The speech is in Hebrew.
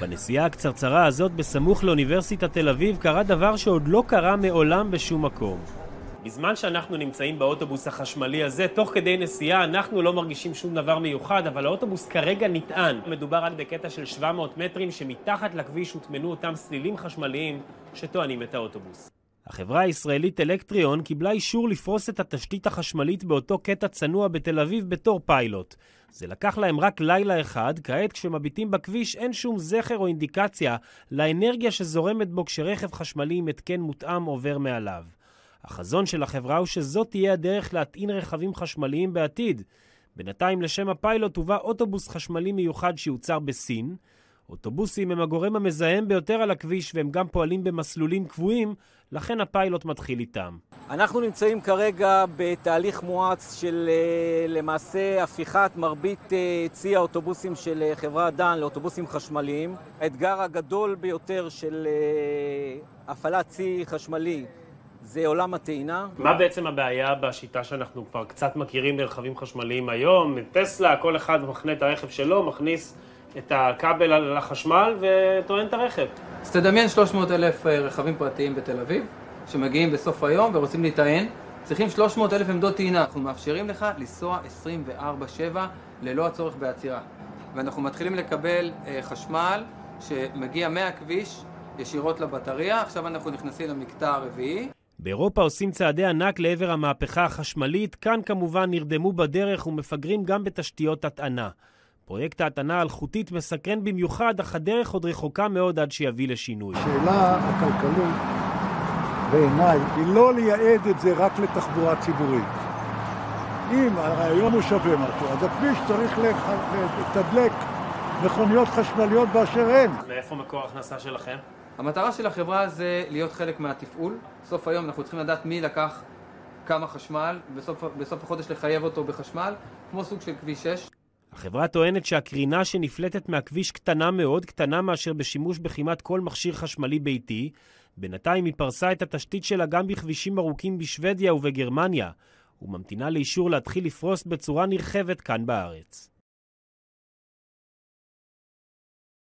בנסיעה הקצרצרה הזאת בסמוך לאוניברסיטת תל אביב קרה דבר שעוד לא קרה מעולם בשום מקום. בזמן שאנחנו נמצאים באוטובוס החשמלי הזה, תוך כדי נסיעה אנחנו לא מרגישים שום דבר מיוחד, אבל האוטובוס כרגע נטען. מדובר רק בקטע של 700 מטרים שמתחת לכביש הוטמנו אותם סלילים חשמליים שטוענים את האוטובוס. החברה הישראלית אלקטריון קיבלה אישור לפרוס את התשתית החשמלית באותו קטע צנוע בתל אביב בתור פיילוט. זה לקח להם רק לילה אחד, כעת כשמביטים בכביש אין שום זכר או אינדיקציה לאנרגיה שזורמת בו כשרכב חשמלי עם התקן מותאם עובר מעליו. החזון של החברה הוא שזאת תהיה הדרך להטעין רכבים חשמליים בעתיד. בינתיים לשם הפיילוט הובא אוטובוס חשמלי מיוחד שיוצר בסין. אוטובוסים הם הגורם המזהם ביותר על הכביש והם גם פועלים במסלולים קבועים, לכן הפיילוט מתחיל איתם. אנחנו נמצאים כרגע בתהליך מואץ של למעשה הפיכת מרבית צי האוטובוסים של חברת דן לאוטובוסים חשמליים. האתגר הגדול ביותר של הפעלת צי חשמלי זה עולם הטעינה. מה בעצם הבעיה בשיטה שאנחנו כבר קצת מכירים ברכבים חשמליים היום? טסלה, כל אחד מכנה את הרכב שלו, מכניס את הכבל על החשמל וטוען את הרכב. אז תדמיין 300,000 רכבים פרטיים בתל אביב, שמגיעים בסוף היום ורוצים להיטען. צריכים 300,000 עמדות טעינה. אנחנו מאפשרים לך לנסוע 24/7 ללא הצורך בעצירה. ואנחנו מתחילים לקבל חשמל שמגיע מהכביש ישירות לבטריה. עכשיו אנחנו נכנסים למקטע הרביעי. באירופה עושים צעדי ענק לעבר המהפכה החשמלית, כאן כמובן נרדמו בדרך ומפגרים גם בתשתיות הטענה. פרויקט ההטענה האלחוטית מסקרן במיוחד, אך הדרך עוד רחוקה מאוד עד שיביא לשינוי. השאלה הכלכלית בעיניי היא לא לייעד את זה רק לתחבורה ציבורית. אם הרעיון הוא שווה משהו, אז הכביש צריך לתדלק מכוניות חשמליות באשר הן. מאיפה מקור ההכנסה שלכם? המטרה של החברה זה להיות חלק מהתפעול. בסוף היום אנחנו צריכים לדעת מי לקח כמה חשמל, בסוף החודש לחייב אותו בחשמל, כמו סוג של כביש 6. החברה טוענת שהקרינה שנפלטת מהכביש קטנה מאוד, קטנה מאשר בשימוש בכמעט כל מכשיר חשמלי ביתי. בינתיים היא פרסה את התשתית שלה גם בכבישים ארוכים בשוודיה ובגרמניה, וממתינה לאישור להתחיל לפרוס בצורה נרחבת כאן בארץ.